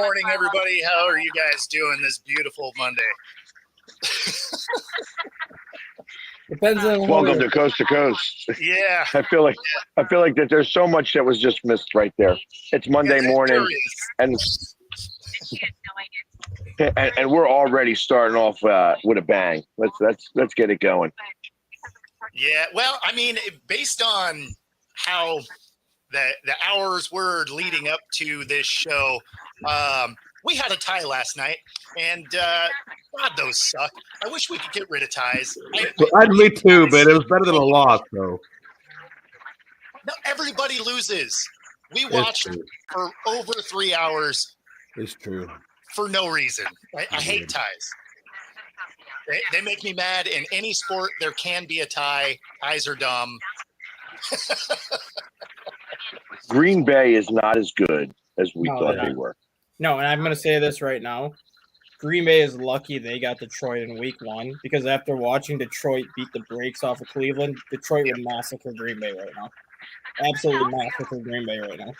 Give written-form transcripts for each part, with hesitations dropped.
morning, everybody. How are you guys doing this beautiful Monday? Depends on Welcome to Coast to Coast. Yeah. I feel like that there's so much that was just missed right there. It's Monday morning, and we're already starting off with a bang. Let's get it going. Yeah. Well, I mean, based on how the hours were leading up to this show, we had a tie last night, and God, those suck. I wish we could get rid of ties. Me too, but it was better than a loss, though. No, everybody loses. We watched for over 3 hours. It's true. For no reason. I hate ties. They make me mad. In any sport, there can be a tie. Ties are dumb. Green Bay is not as good as we thought they were. No, and I'm going to say this right now. Green Bay is lucky they got Detroit in week 1 because after watching Detroit beat the brakes off of Cleveland, Detroit would massacre Green Bay right now. Absolutely massacre Green Bay right now.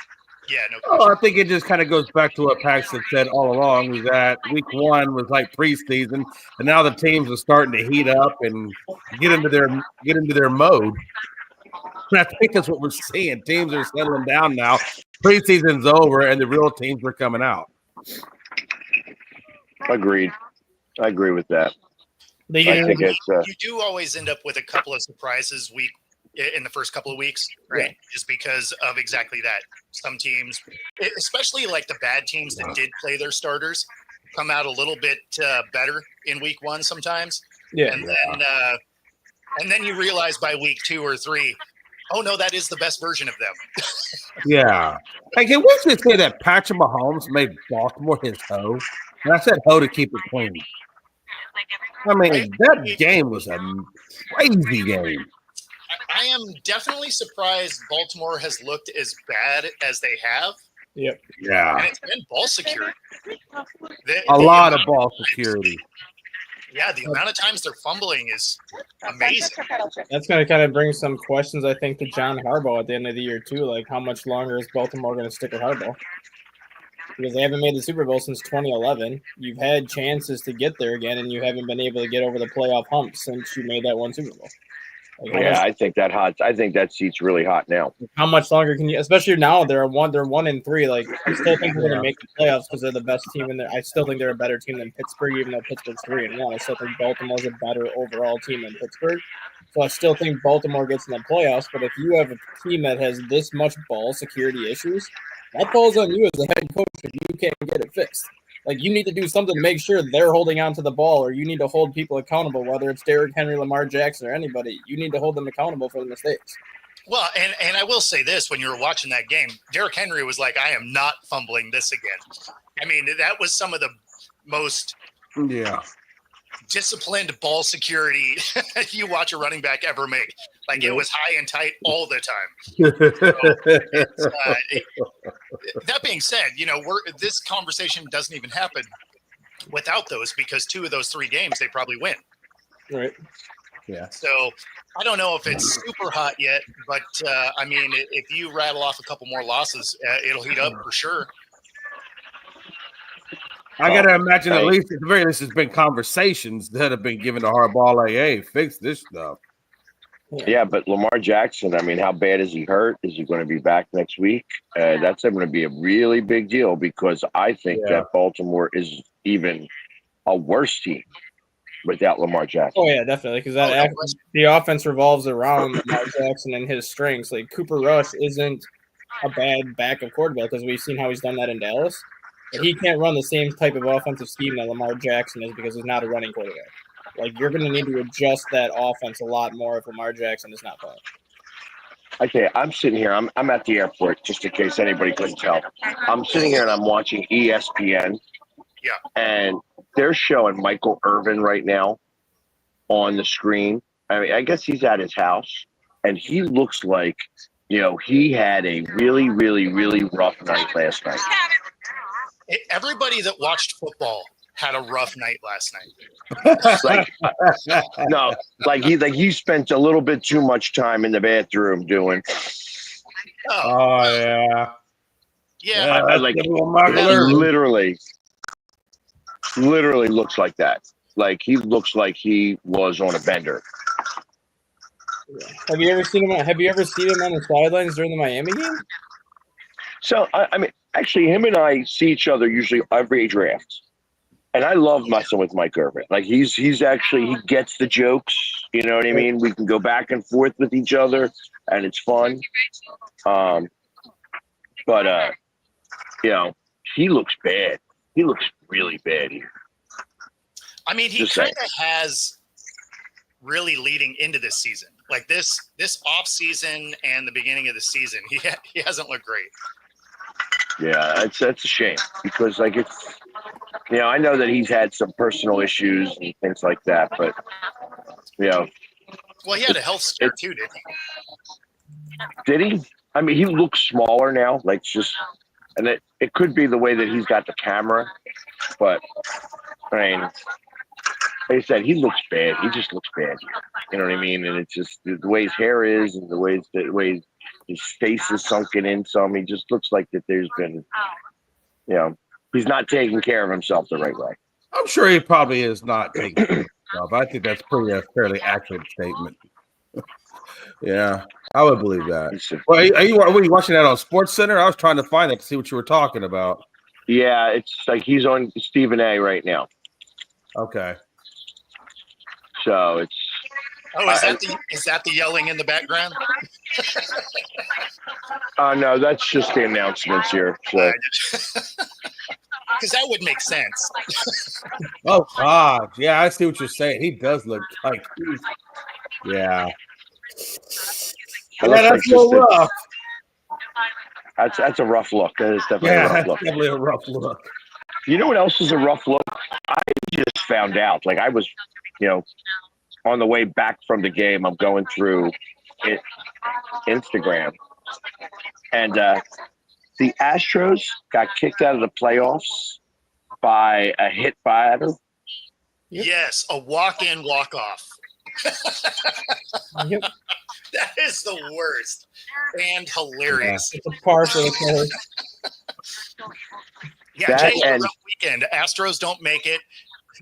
Yeah, no question. Oh, I think it just kind of goes back to what Paxton said all along, is that week 1 was like preseason, and now the teams are starting to heat up and get into their mode. And I think that's what we're seeing. Teams are settling down now. Preseason's over, and the real teams are coming out. Agreed. I agree with that. You do always end up with a couple of surprises in the first couple of weeks, right? Yeah. Just because of exactly that. Some teams, especially like the bad teams that did play their starters, come out a little bit better in week 1 sometimes. Yeah. And then you realize by week 2 or 3, oh no, that is the best version of them. Yeah. Hey, can we just say that Patrick Mahomes made Baltimore his hoe? And I said hoe to keep it clean. I mean, that game was a crazy game. I am definitely surprised Baltimore has looked as bad as they have. Yep. Yeah. And it's been ball security. A lot of ball security. Yeah, the amount of times they're fumbling is amazing. That's going to kind of bring some questions, I think, to John Harbaugh at the end of the year, too. Like, how much longer is Baltimore going to stick with Harbaugh? Because they haven't made the Super Bowl since 2011. You've had chances to get there again, and you haven't been able to get over the playoff hump since you made that one Super Bowl. I think that seat's really hot now. How much longer can you? Especially now, they're 1-3. Like, I still think they're going to make the playoffs because they're the best team in there. I still think they're a better team than Pittsburgh, even though Pittsburgh's 3-1. I still think Baltimore's a better overall team than Pittsburgh. So I still think Baltimore gets in the playoffs. But if you have a team that has this much ball security issues, that falls on you as the head coach if you can't get it fixed. Like, you need to do something to make sure they're holding on to the ball, or you need to hold people accountable, whether it's Derrick Henry, Lamar Jackson, or anybody. You need to hold them accountable for the mistakes. Well, and I will say this, when you were watching that game, Derrick Henry was like, I am not fumbling this again. I mean, that was some of the most disciplined ball security you watch a running back ever make. Like, it was high and tight all the time. So that being said, this conversation doesn't even happen without those, because 2 of those 3 games they probably win. Right. Yeah. So I don't know if it's super hot yet, but I mean, if you rattle off a couple more losses, it'll heat up for sure. I got to imagine at least at the very least there's been conversations that have been given to Harbaugh, like, hey, fix this stuff. Yeah, but Lamar Jackson, I mean, how bad is he hurt? Is he going to be back next week? That's going to be a really big deal, because I think that Baltimore is even a worse team without Lamar Jackson. Oh, yeah, definitely, because the offense revolves around Lamar Jackson and his strengths. Like, Cooper Rush isn't a bad backup quarterback, because we've seen how he's done that in Dallas. But he can't run the same type of offensive scheme that Lamar Jackson is, because he's not a running quarterback. Like, you're going to need to adjust that offense a lot more if Lamar Jackson is not playing. Okay, I'm sitting here. I'm at the airport, just in case anybody couldn't tell. I'm sitting here and I'm watching ESPN. Yeah. And they're showing Michael Irvin right now on the screen. I mean, I guess he's at his house, and he looks like, he had a really, really, really rough night last night. Everybody that watched football had a rough night last night. He spent a little bit too much time in the bathroom doing. Oh yeah. Yeah, I like literally looks like that. Like he looks like he was on a bender. Have you ever seen him? Have you ever seen him on the sidelines during the Miami game? So I mean, actually, him and I see each other usually every draft, and I love messing with Mike Irvin. Like he's actually he gets the jokes. You know what I mean? We can go back and forth with each other, and it's fun. But you know, he looks bad. He looks really bad here. I mean, he kind of has really leading into this season, like this off season and the beginning of the season. He hasn't looked great. Yeah, that's a shame because like it's, you know, I know that he's had some personal issues and things like that, but you know, well, he had a health scare too, didn't he? Did he? I mean, he looks smaller now, like just, and it could be the way that he's got the camera, but I mean, like I said, he looks bad. He just looks bad. You know what I mean? And it's just the way his hair is and the way his face is sunken in some. He just looks like that there's been, you know, he's not taking care of himself the right way. I'm sure he probably is not taking care of himself. I think that's a fairly accurate statement. Yeah, I would believe that. Well, were you watching that on Sports Center? I was trying to find it to see what you were talking about. Yeah, it's like he's on Stephen A. right now. Okay. So it's. Oh, is that the yelling in the background? No, that's just the announcements here. So. Because that would make sense. Oh God, yeah, I see what you're saying. He does look like, yeah. That's a little rough. That's a rough look. That is definitely a rough look. Definitely a rough look. You know what else is a rough look? I just found out. Like I was, you know, on the way back from the game, I'm going through Instagram, and the Astros got kicked out of the playoffs by a hit batter. Yes, a walk-in, walk-off. Yep. That is the worst and hilarious. It's a par for the course. Yeah, Jay had a rough weekend. Astros don't make it.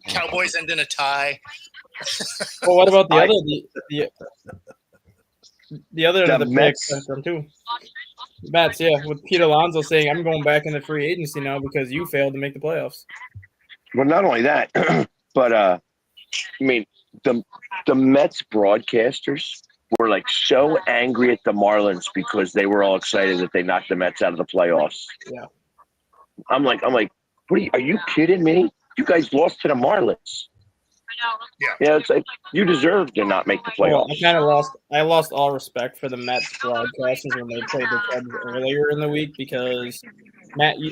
Cowboys end in a tie. Well, what about the other end of the Mets spectrum too? Mets, yeah, with Pete Alonso saying, "I'm going back into free agency now because you failed to make the playoffs." Well, not only that, but I mean, the Mets broadcasters were like so angry at the Marlins because they were all excited that they knocked the Mets out of the playoffs. Yeah, I'm like, are you kidding me? You guys lost to the Marlins. Yeah, it's like you deserve to not make the playoffs. Well, I lost all respect for the Mets broadcasters when they played the Cubs earlier in the week because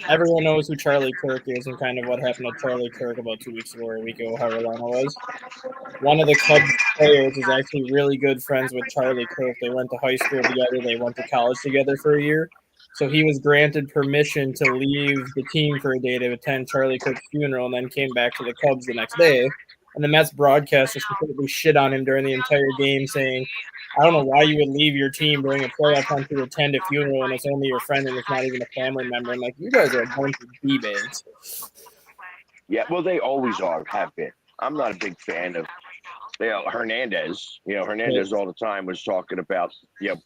everyone knows who Charlie Kirk is and kind of what happened to Charlie Kirk about 2 weeks ago or a week ago, however long it was. One of the Cubs players is actually really good friends with Charlie Kirk. They went to high school together. They went to college together for a year. So he was granted permission to leave the team for a day to attend Charlie Kirk's funeral and then came back to the Cubs the next day. And the Mets broadcasters completely shit on him during the entire game, saying, I don't know why you would leave your team during a playoff hunt to attend a funeral and it's only your friend and it's not even a family member. I'm like, you guys are a bunch of D-bags. Yeah, well, they always have been. I'm not a big fan of Hernandez. You know, Hernandez all the time was talking about,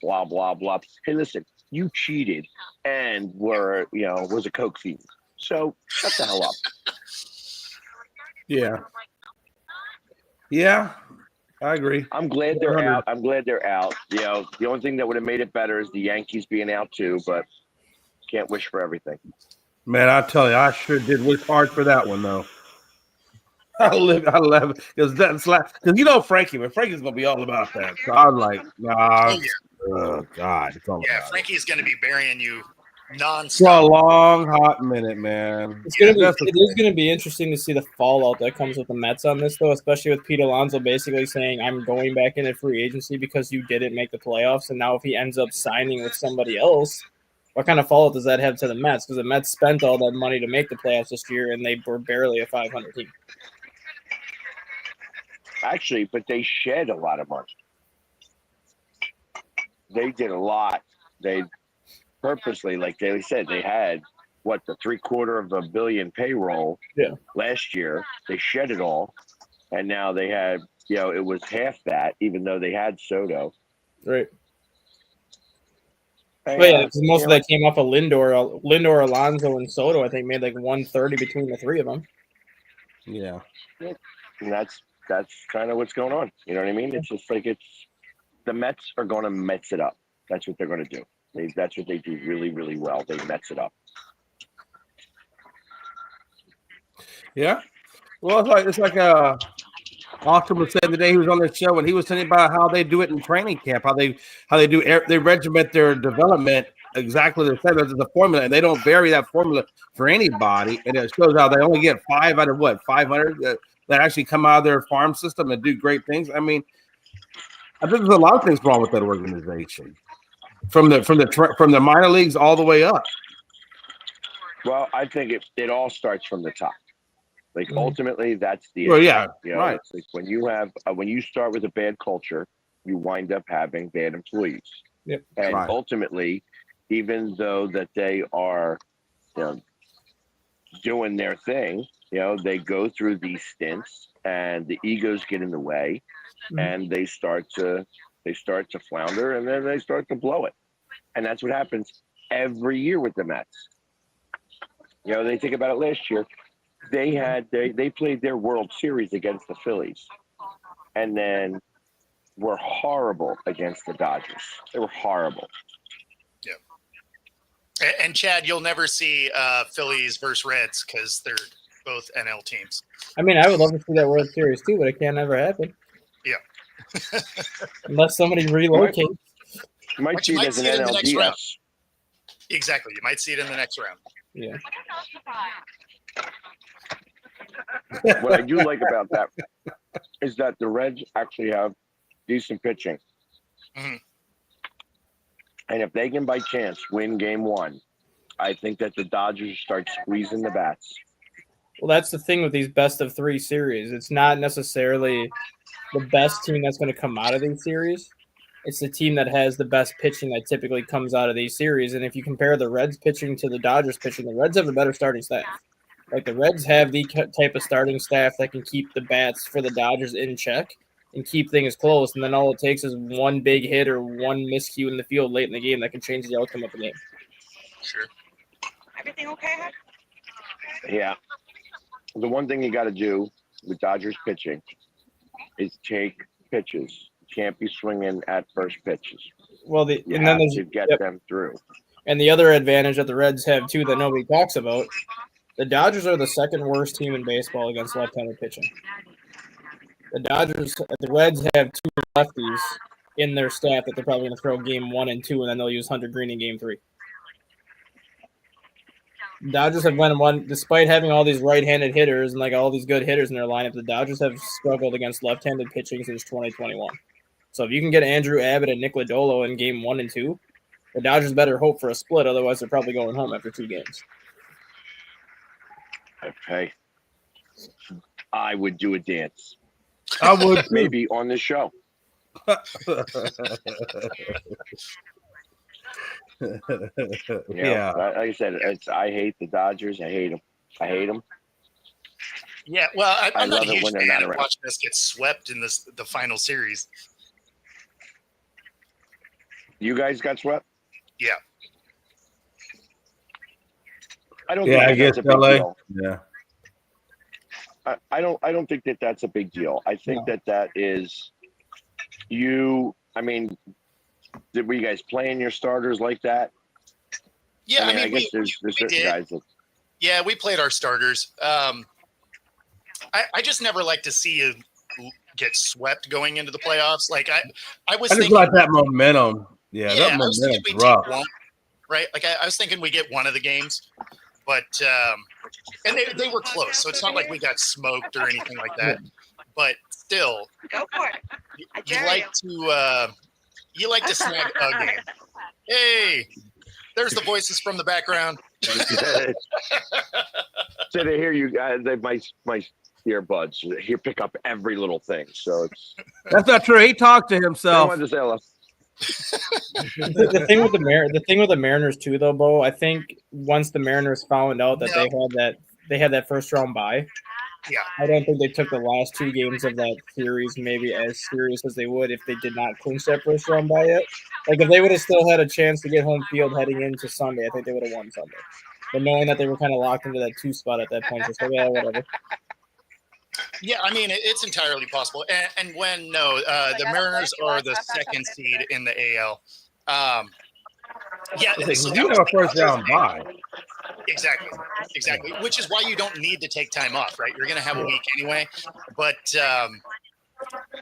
blah, blah, blah. Hey, listen, you cheated and was a coke fiend. So shut the hell up. Yeah. Yeah, I agree. I'm glad they're out. You know, the only thing that would have made it better is the Yankees being out too, but can't wish for everything. Man, I tell you, I sure did wish hard for that one though. I love it because you know Frankie, but Frankie's gonna be all about that. So I was like, nah. Oh God, Frankie's gonna be burying you nonstop. For a long hot minute, man. It is going to be interesting to see the fallout that comes with the Mets on this, though, especially with Pete Alonso basically saying, I'm going back into free agency because you didn't make the playoffs. And now if he ends up signing with somebody else, what kind of fallout does that have to the Mets? Because the Mets spent all that money to make the playoffs this year, and they were barely a 500 team. Actually, but they shed a lot of money. They did a lot. They purposely, like they said, they had what the $750 million payroll last year. They shed it all, and now they had it was half that, even though they had Soto. Right. And, But yeah, 'cause most of that came off of Lindor, Alonso, and Soto. I think made like 130 between the three of them. Yeah. And that's kind of what's going on. You know what I mean? It's just like the Mets are going to Mets it up. That's what they're going to do. That's what they do really, really well. They Mets it up. Yeah. Well, it's like Austin was saying today he was on the show and he was telling about how they do it in training camp, how they regiment their development exactly the same as the formula, and they don't vary that formula for anybody. And it shows how they only get 5 out of 500 that actually come out of their farm system and do great things. I mean, I think there's a lot of things wrong with that organization, from the minor leagues all the way up. Well, I think it all starts from the top. Like ultimately, that's the right. It's like when you start with a bad culture, you wind up having bad employees. Yep. And ultimately, even though that they are doing their thing, they go through these stints, and the egos get in the way, and they start to flounder, and then they start to blow it, and that's what happens every year with the Mets. They think about it last year. They played their World Series against the Phillies, and then were horrible against the Dodgers. They were horrible. Yeah. And Chad, you'll never see Phillies versus Reds because they're both NL teams. I mean, I would love to see that World Series too, but it can't ever happen. Yeah. Unless somebody relocates. You might see it as an NLDS. Exactly. You might see it in the next round. Yeah. What I do like about that is that the Reds actually have decent pitching. Mm-hmm. And if they can by chance win game 1, I think that the Dodgers start squeezing the bats. Well, that's the thing with these best of 3 series. It's not necessarily the best team that's going to come out of these series. It's the team that has the best pitching that typically comes out of these series. And if you compare the Reds pitching to the Dodgers pitching, the Reds have a better starting staff. Like the Reds have the type of starting staff that can keep the bats for the Dodgers in check and keep things close. And then all it takes is one big hit or one miscue in the field late in the game that can change the outcome of the game. Sure. Everything okay? Yeah. The one thing you got to do with Dodgers pitching is take pitches. You can't be swinging at first pitches. Well, you have to get them through. And the other advantage that the Reds have, too, that nobody talks about, the Dodgers are the second worst team in baseball against left-handed pitching. The Reds have 2 lefties in their staff that they're probably going to throw game 1 and 2, and then they'll use Hunter Green in game 3. The Dodgers have won, despite having all these right-handed hitters and like all these good hitters in their lineup, the Dodgers have struggled against left-handed pitching since 2021. So if you can get Andrew Abbott and Nick Lodolo in game 1 and 2, the Dodgers better hope for a split, otherwise they're probably going home after 2 games. Okay. I would do a dance. I would maybe on the show. Yeah. Like I said, I hate the Dodgers. I hate them. Yeah, well, I'm not a huge fan of around. watching us get swept in the final series. You guys got swept? Yeah. I don't Yeah, think I guess that's a big LA. deal. Yeah. I don't think that's a big deal. I think that is you. I mean, were you guys playing your starters like that? Yeah, I mean, I guess there's certain did. guys that. Yeah, we played our starters. I just never like to see you get swept going into the playoffs. Like I was I just thinking like that momentum. Yeah, that I was thinking momentum's we'd rough. take one, right? Like I was thinking we get one of the games, but and they were close, so it's not like we got smoked or anything like that. But still, Go for it. you like to snag a game. Hey, there's the voices from the background. So they hear you guys. My earbuds here pick up every little thing. So it's. That's not true. He talked to I himself. wanted to say hello. The thing with the Mariners too, though, Bo. I think once the Mariners found out that they had that first round bye, Yeah. I don't think they took the last 2 games of that series maybe as serious as they would if they did not clinch that first round bye yet. Like if they would have still had a chance to get home field heading into Sunday, I think they would have won Sunday. But knowing that they were kind of locked into that 2 spot at that point, just like, yeah, whatever. Yeah, I mean, it's entirely possible. And when the Mariners are the second seed in the AL. Yeah, so You have a first round bye. Exactly. Which is why you don't need to take time off, right? You're going to have a week anyway. But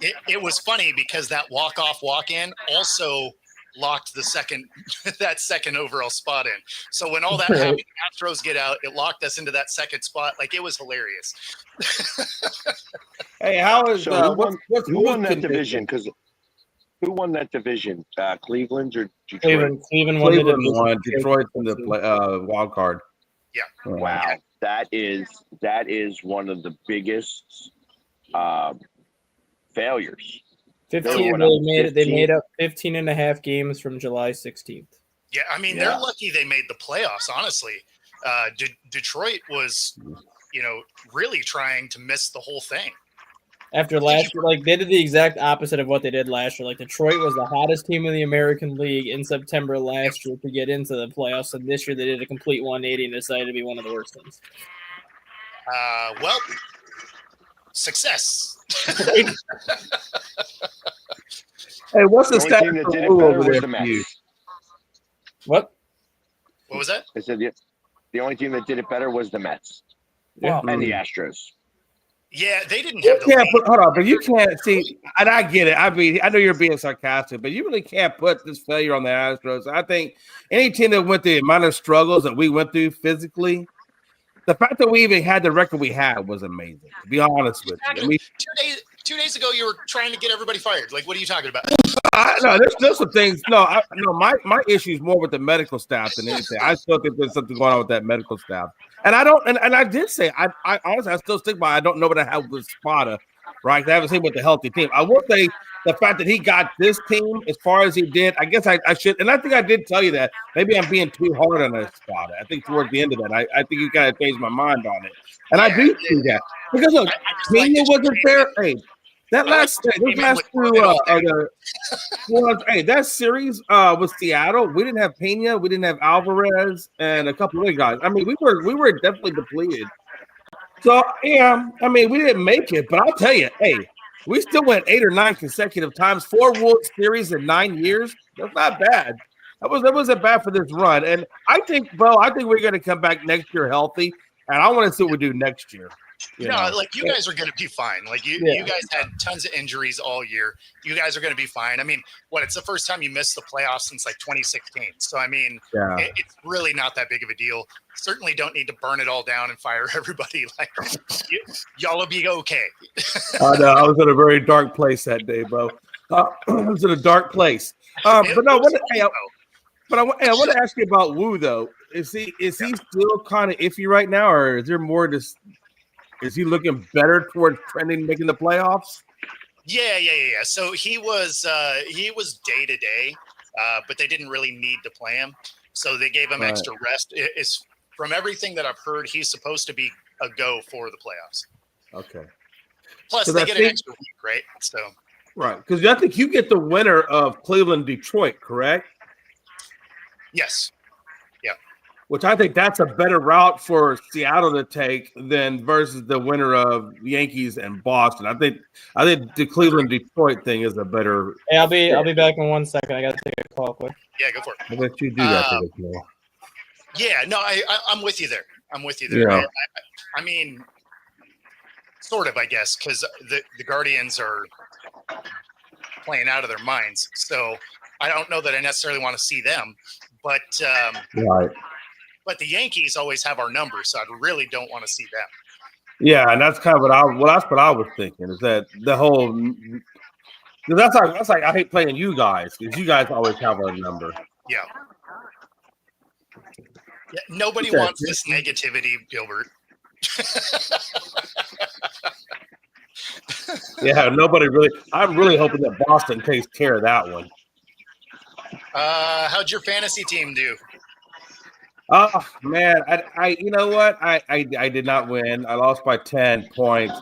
it was funny because that walk-off, walk-in also locked that second overall spot in. So when all that happened, Astros get out, it locked us into that second spot. Like, it was hilarious. Hey, how is So who who won that division? Because who won that division? Cleveland or Detroit? Cleveland won the Cleveland division. won. Detroit's in the wild card. Yeah. Wow, that is one of the biggest failures. 15. They made up 15 and a half games from July 16th. Yeah, I mean, they're lucky they made the playoffs, honestly. Detroit was, really trying to miss the whole thing. After last year, like they did the exact opposite of what they did last year. Like Detroit was the hottest team in the American League in September last year to get into the playoffs, and this year they did a complete 180 and decided to be one of the worst teams. Well, success. Hey, what's the The only status team that of did it Lou better over was there the for you? Mets. What? What was that? I said the only team that did it better was the Mets Yeah. and the Astros. Yeah, they didn't You have the can't lead. put, hold on, but you can't see, and I get it. I mean, I know you're being sarcastic, but you really can't put this failure on the Astros. I think any team that went through the amount of struggles that we went through physically, the fact that we even had the record we had was amazing. To be honest with you, I mean, 2 days ago, you were trying to get everybody fired. Like, what are you talking about? no, there's still some things. My issue is more with the medical staff than anything. I still think there's something going on with that medical staff. And I don't, and I did say, I honestly, I still stick by. I don't know what I have with Spada, right? I haven't seen with the healthy team. I will say the fact that he got this team as far as he did. I guess I should, and I think I did tell you that. Maybe I'm being too hard on that Spada. I think towards the end of that, I think you kind of changed my mind on it, and I do see that because look, Pena wasn't there. Hey, that last that series with Seattle, we didn't have Pena, we didn't have Alvarez, and a couple of other guys. I mean, we were definitely depleted. So yeah, I mean, we didn't make it, but I'll tell you, hey, we still went 8 or 9 consecutive times, 4 World Series in 9 years. That's not bad. That wasn't bad for this run. And I think, Bo, we're going to come back next year healthy, and I want to see what we do next year. You guys are going to be fine. Like you guys had tons of injuries all year. You guys are going to be fine. I mean, it's the first time you missed the playoffs since like 2016. So, I mean, it's really not that big of a deal. Certainly don't need to burn it all down and fire everybody. Like y'all will be okay. I know. I was in a very dark place that day, Bo. I was in a dark place. I want to ask you about Wu though. Is he still kind of iffy right now, or is there more to? Is he looking better towards trending, making the playoffs? Yeah. So he was day to day, but they didn't really need to play him, so they gave him extra rest. It's from everything that I've heard, he's supposed to be a go for the playoffs. Okay. Plus, they get an extra week, right? So right, because I think you get the winner of Cleveland, Detroit, correct? Yes. Which I think that's a better route for Seattle to take than versus the winner of Yankees and Boston. I think the Cleveland Detroit thing is a better. Hey, I'll be back in 1 second. I got to take a call quick. Yeah, go for it. I'll let you do that. Yeah, no, I'm with you there. Yeah. I mean, sort of, I guess, because the Guardians are playing out of their minds. So I don't know that I necessarily want to see them, but right. But the Yankees always have our number, so I really don't want to see them. Yeah, and that's kind of that's what I was thinking. Is that the whole? That's like I hate playing you guys because you guys always have our number. Yeah. Nobody wants this negativity, Gilbert. Yeah, nobody really. I'm really hoping that Boston takes care of that one. How'd your fantasy team do? Oh man, I you know what? I did not win. I lost by 10 points.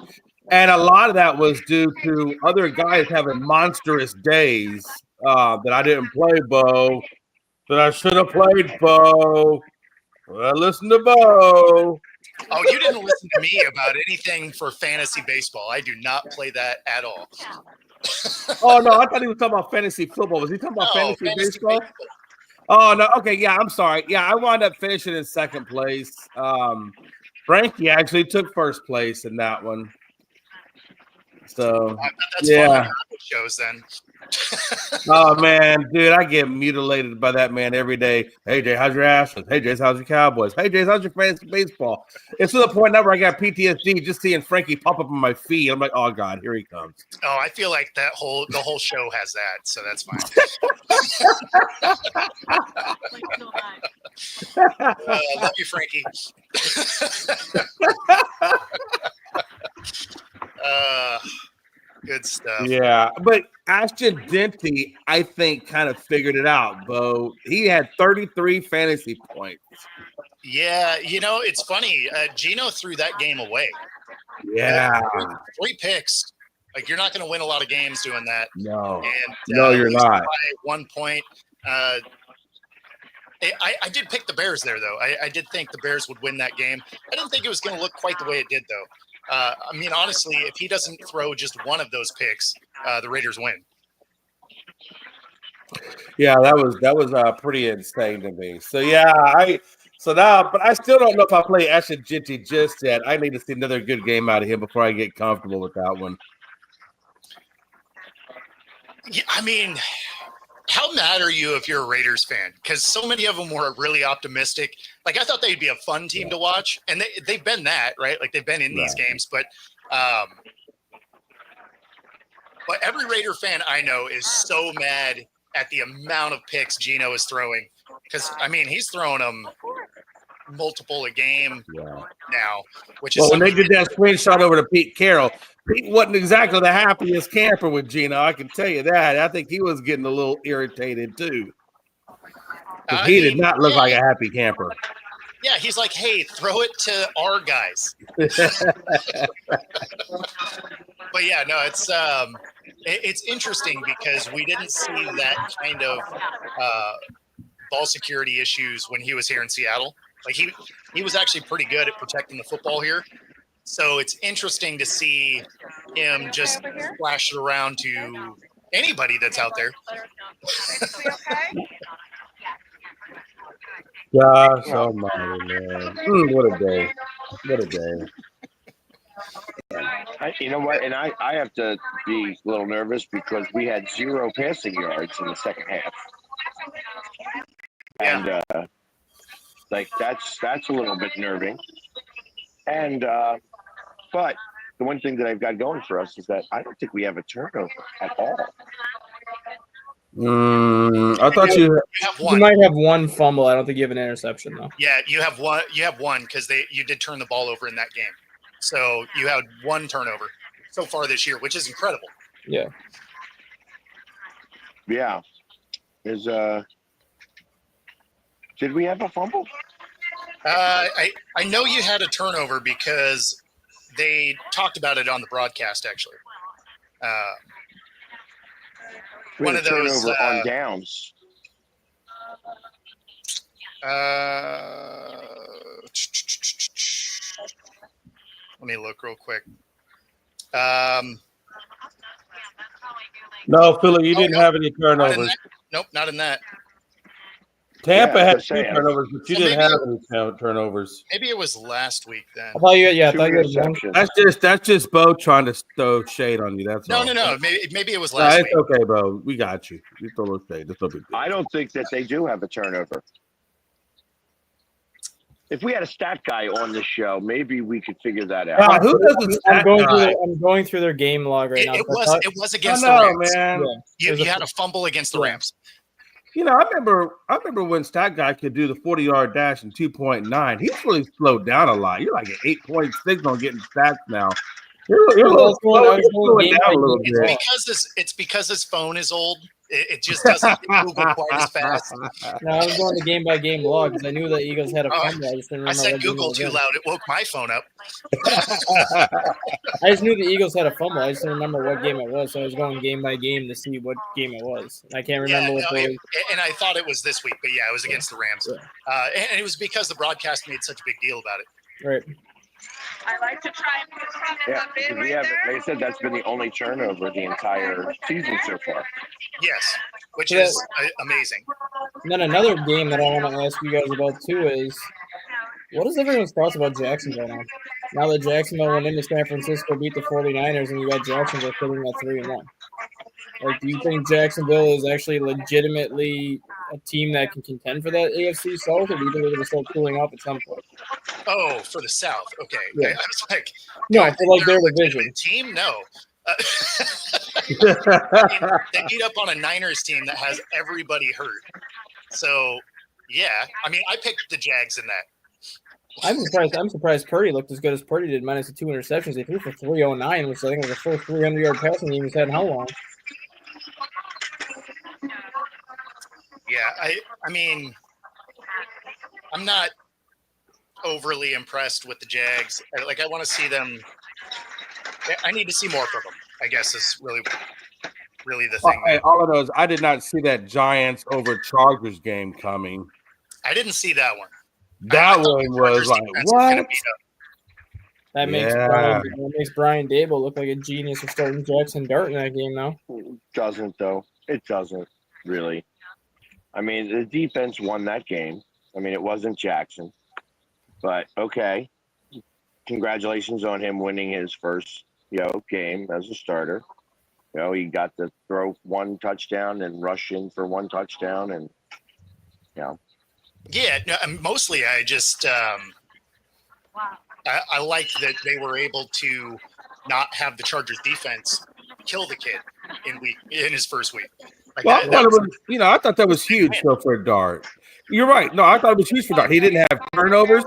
And a lot of that was due to other guys having monstrous days that I didn't play, Bo. That I should have played, Bo. Well, listen to Bo. Oh, you didn't listen to me about anything for fantasy baseball. I do not play that at all. Oh no, I thought he was talking about fantasy football. Was he talking about fantasy baseball? Oh no, okay, yeah, I'm sorry. Yeah, I wound up finishing in second place. Frankie actually took first place in that one. So that's yeah, fun. Shows then. Oh man, dude, I get mutilated by that man every day. Hey Jay, how's your Astros? Hey Jay, how's your Cowboys? Hey Jay, how's your fantasy baseball? It's to the point now where I got PTSD just seeing Frankie pop up on my feed. I'm like, oh god, here he comes. Oh, I feel like the whole show has that, so that's fine. Love you, Frankie. Good stuff. Yeah, but Ashton Denty, I think, kind of figured it out, Bo. He had 33 fantasy points. Yeah, it's funny. Gino threw that game away. Yeah. 3 picks. Like, you're not going to win a lot of games doing that. No. And, no, you're not. By 1 point. I did pick the Bears there, though. I did think the Bears would win that game. I didn't think it was going to look quite the way it did, though. I mean, honestly, if he doesn't throw just one of those picks, the Raiders win. Yeah, that was pretty insane to me. So yeah, but I still don't know if I play Ashton Denty just yet. I need to see another good game out of him before I get comfortable with that one. Yeah, I mean, how mad are you if you're a Raiders fan? Because so many of them were really optimistic. Like, I thought they'd be a fun team to watch, and they've been that, right? Like, they've been in these games, but every Raider fan I know is so mad at the amount of picks Gino is throwing. Because, I mean, he's throwing them multiple a game now, which is when they did that screenshot over to Pete Carroll, Pete wasn't exactly the happiest camper with Gino. I can tell you that. I think he was getting a little irritated too. He did not look like a happy camper. Yeah, he's like, hey, throw it to our guys. But yeah, no, it's interesting because we didn't see that kind of ball security issues when he was here in Seattle. Like, he was actually pretty good at protecting the football here. So it's interesting to see him just splash it around to anybody that's out there. Gosh, almighty, man. What a day. What a day. You know what? And I have to be a little nervous because we had 0 passing yards in the second half. Yeah. And that's a little bit nerving. And but the one thing that I've got going for us is that I don't think we have a turnover at all. I thought you have one. You might have one fumble. I don't think you have an interception though. Yeah, you have one. You have one because you did turn the ball over in that game. So you had 1 turnover so far this year, which is incredible. Yeah. Yeah. Did we have a fumble? I know you had a turnover because they talked about it on the broadcast, actually. One of those turnover on downs. Let me look real quick. No, Philly, you didn't have any turnovers. Nope, not in that. Tampa had 2 turnovers, but you didn't have any turnovers. Maybe it was last week then. I thought you had one. That's just Bo trying to throw shade on you. That's all. No. Maybe it was last week. It's okay, Bo. We got you. You throw a shade. That's no big deal. I don't think that they do have a turnover. If we had a stat guy on the show, maybe we could figure that out. Who doesn't stat guy? I'm going through their game log right now. It was against the Rams. Man. Yeah. You had a fumble against the Rams. You know, I remember when Stat Guy could do the 40-yard dash in 2.9. He's really slowed down a lot. You're like at 8.6 on getting stats now. You're a little slowing down a little bit. It's because his phone is old. It just doesn't Google quite as fast. No, I was going to game by game log because I knew the Eagles had a fumble. I just didn't remember. I said what game Google it was too in. loud. It woke my phone up. I just knew the Eagles had a fumble. I just didn't remember what game it was, so I was going game by game to see what game it was. I can't remember what the and I thought it was this week, but yeah, it was against the Rams. And it was because the broadcast made such a big deal about it. right. I like to try and put something in Yeah, the bin we right have. there. Like I said, that's been the only turnover the entire season so far. Yes, which Yeah. is amazing. And then another game that I want to ask you guys about too is, what is everyone's thoughts about Jacksonville now? Now that Jacksonville went into San Francisco, beat the 49ers, and you got Jacksonville sitting at 3-1. Like, do you think Jacksonville is actually legitimately a team that can contend for that AFC South, or do you think they're going to start cooling off at some point? Oh, for the South. Okay. Yeah. I was like, No, for like they're their a division. legitimate team? No. They beat up on a Niners team that has everybody hurt. So, yeah. I mean, I picked the Jags in that. I'm surprised Purdy looked as good as Purdy did, minus the 2 interceptions. They threw for 309, which I think was the first 300-yard passing game he's had in how long? Yeah, I mean, I'm not overly impressed with the Jags. Like, I want to see them. I need to see more from them, I guess, is really the thing. Hey, all of those, I did not see that Giants over Chargers game coming. I didn't see that one. That I thought one the was Chargers like, defense was gonna what? beat up. That makes Brian Dable look like a genius for starting Jackson Dart in that game now. Doesn't though. It doesn't really. I mean, the defense won that game. I mean, it wasn't Jackson, but okay. Congratulations on him winning his first, game as a starter. He got to throw 1 touchdown and rush in for 1 touchdown, and Yeah, no, mostly I just I liked that they were able to not have the Chargers defense kill the kid in his first week. Like Well, I thought that was huge though for Dart. You're right. No, I thought it was huge for Dart. He didn't have turnovers.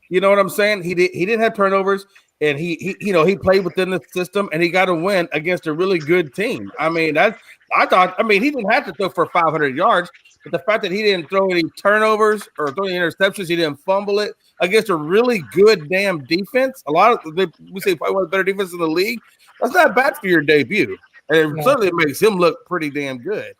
You know what I'm saying? He didn't have turnovers, and he played within the system, and he got a win against a really good team. I mean, he didn't have to throw for 500 yards, but the fact that he didn't throw any turnovers or throw any interceptions, he didn't fumble it against a really good damn defense. We say probably one of the better defenses in the league. That's not bad for your debut, and it certainly makes him look pretty damn good.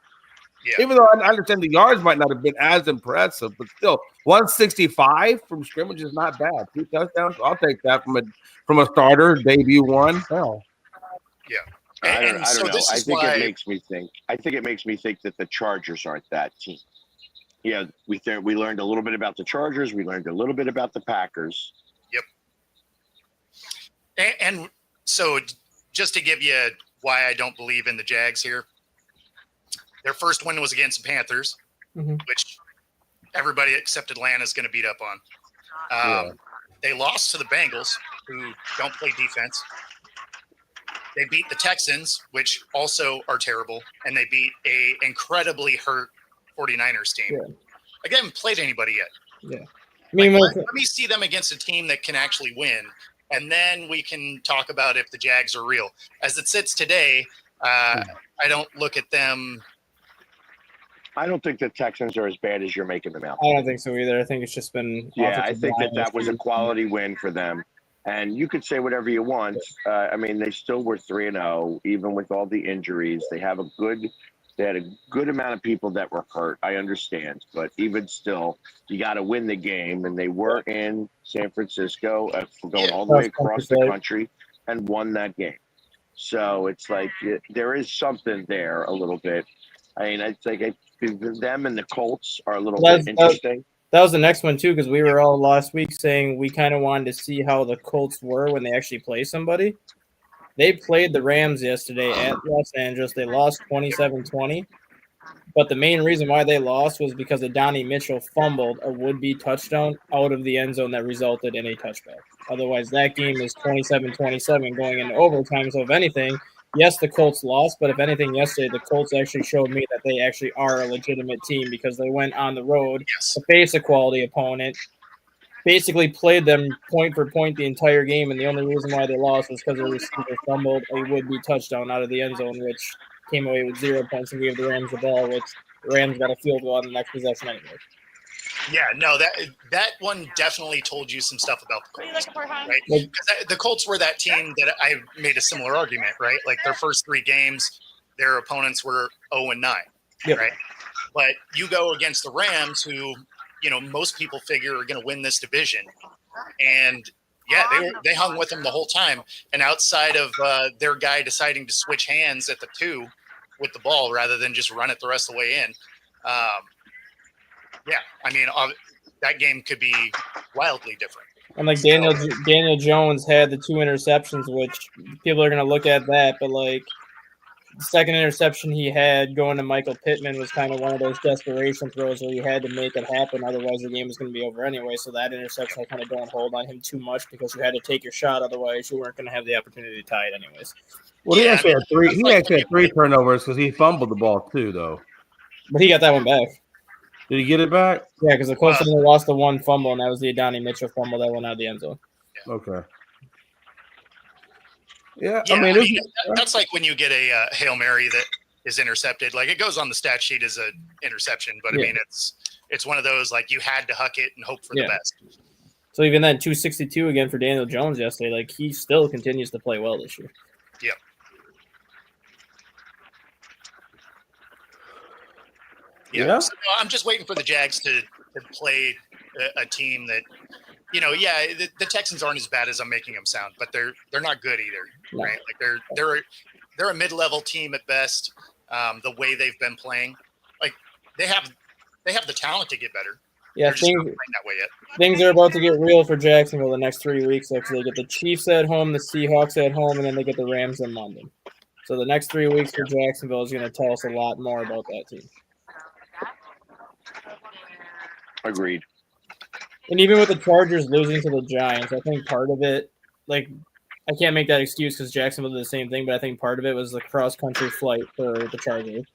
Yeah. Even though I understand the yards might not have been as impressive, but still, 165 from scrimmage is not bad. 2 touchdowns, I'll take that from a starter debut one. Hell. Yeah. I don't know. I think it makes me think that the Chargers aren't that team. Yeah, we learned a little bit about the Chargers. We learned a little bit about the Packers. Yep. And so, just to give you why I don't believe in the Jags here. Their first win was against the Panthers, which everybody except Atlanta is going to beat up on. They lost to the Bengals, who don't play defense. They beat the Texans, which also are terrible, and they beat a incredibly hurt 49ers team. Yeah. Like, they haven't played anybody yet. Yeah. I mean, let me see them against a team that can actually win, and then we can talk about if the Jags are real. As it sits today, I don't look at them. I don't think the Texans are as bad as you're making them out. I don't think so either. I think it's just been. Yeah, I think that was a quality win for them. And you could say whatever you want. I mean, they still were 3-0, even with all the injuries. They had a good amount of people that were hurt. I understand, but even still, you got to win the game. And they were in San Francisco, going all the way across the country, and won that game. So it's like there is something there a little bit. I mean, I think them and the Colts are a little bit interesting. That was the next one, too, because we were all last week saying we kind of wanted to see how the Colts were when they actually play somebody. They played the Rams yesterday at Los Angeles. They lost 27-20. But the main reason why they lost was because Adonai Mitchell fumbled a would-be touchdown out of the end zone that resulted in a touchback. Otherwise, that game is 27-27 going into overtime. So, if anything, yes, the Colts lost, but if anything, yesterday the Colts actually showed me that they actually are a legitimate team because they went on the road to face a quality opponent, basically played them point for point the entire game, and the only reason why they lost was because their receiver fumbled a would-be touchdown out of the end zone, which came away with 0 points and gave the Rams the ball, which the Rams got a field goal on the next possession anyway. Yeah, no, that one definitely told you some stuff about the Colts, right? Like- Because the Colts were that team that I made a similar argument, right? Like their first 3 games, their opponents were 0-9, Yep. right? But you go against the Rams, who most people figure are going to win this division, and yeah, they hung with them the whole time. And outside of their guy deciding to switch hands at the 2 with the ball rather than just run it the rest of the way in. Yeah, I mean, that game could be wildly different. And like Daniel Jones had the 2 interceptions, which people are going to look at that, but like the second interception he had going to Michael Pittman was kind of one of those desperation throws where you had to make it happen, otherwise the game was going to be over anyway. So that interception, I kind of don't hold on him too much because you had to take your shot, otherwise you weren't going to have the opportunity to tie it anyways. Well, he Yeah, actually had 3. He actually had 3 turnovers because he fumbled the ball too, though. But he got that one back. Did he get it back? Yeah, because the Colts only lost the 1 fumble, and that was the Adonai Mitchell fumble that went out of the end zone. Okay. Yeah, Yeah, I mean, that's like when you get a Hail Mary that is intercepted. Like it goes on the stat sheet as an interception, but I mean it's one of those like you had to huck it and hope for the best. So even then, 262 again for Daniel Jones yesterday. Like he still continues to play well this year. Yep. Yeah. So, I'm just waiting for the Jags to play a team that, the Texans aren't as bad as I'm making them sound, but they're not good either, right? Like they're a mid-level team at best. The way they've been playing, like they have the talent to get better. Yeah, They're just not playing that way yet. Things are about to get real for Jacksonville the next 3 weeks. Actually, they get the Chiefs at home, the Seahawks at home, and then they get the Rams in London. So the next 3 weeks for Jacksonville is going to tell us a lot more about that team. Agreed. And even with the Chargers losing to the Giants, I think part of it, like, I can't make that excuse because Jacksonville did the same thing, but I think part of it was the cross-country flight for the Chargers.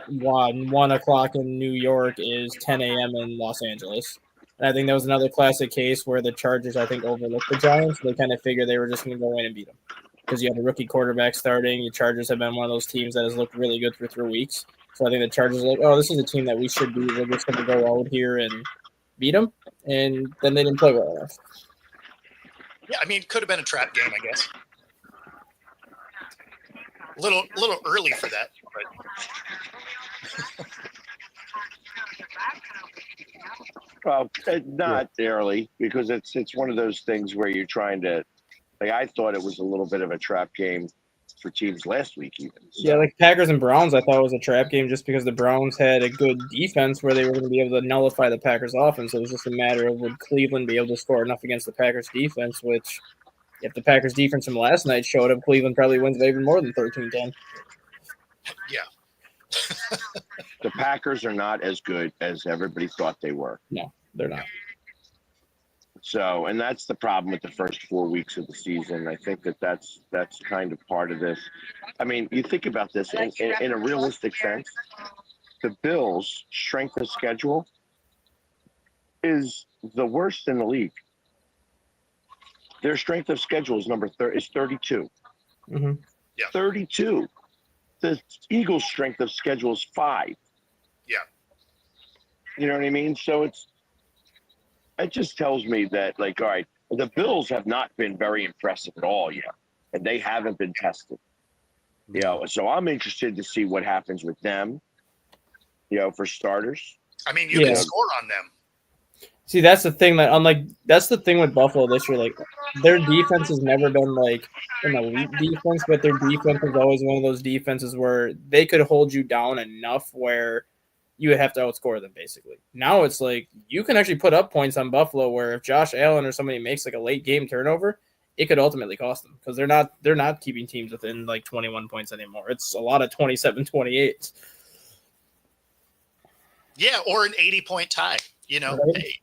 1 o'clock in New York is 10 a.m. in Los Angeles. And I think that was another classic case where the Chargers, I think, overlooked the Giants. They kind of figured they were just going to go in and beat them. Because you have a rookie quarterback starting. The Chargers have been one of those teams that has looked really good for 3 weeks. So I think the Chargers are like, oh, this is a team that we should be. We're just going to go out here and beat them. And then they didn't play well enough. Yeah, I mean, it could have been a trap game, I guess. A little early for that, but Well, not early because it's one of those things where you're trying to. Like I thought it was a little bit of a trap game for teams last week, even. So. Yeah, like Packers and Browns, I thought was a trap game just because the Browns had a good defense where they were going to be able to nullify the Packers' offense. It was just a matter of would Cleveland be able to score enough against the Packers' defense, which if the Packers' defense from last night showed up, Cleveland probably wins by even more than 13-10. yeah. The Packers are not as good as everybody thought they were. No, they're not. So, and that's the problem with the first 4 weeks of the season. I think that's kind of part of this. I mean, you think about this in a realistic sense. The Bills' strength of schedule is the worst in the league. Their strength of schedule is is 32. Mm-hmm. Yeah. 32. The Eagles' strength of schedule is 5. Yeah. You know what I mean? So it just tells me that, like, all right, the Bills have not been very impressive at all yet, and they haven't been tested. You know, so I'm interested to see what happens with them, for starters. I mean, you can score on them. See, that's the thing that's the thing with Buffalo this year. Like, their defense has never been like an elite defense, but their defense is always one of those defenses where they could hold you down enough where you would have to outscore them, basically. Now it's like you can actually put up points on Buffalo where if Josh Allen or somebody makes like a late game turnover, it could ultimately cost them because they're not keeping teams within like 21 points anymore. It's a lot of 27-28. Yeah, or an 80-point tie. Right? Hey.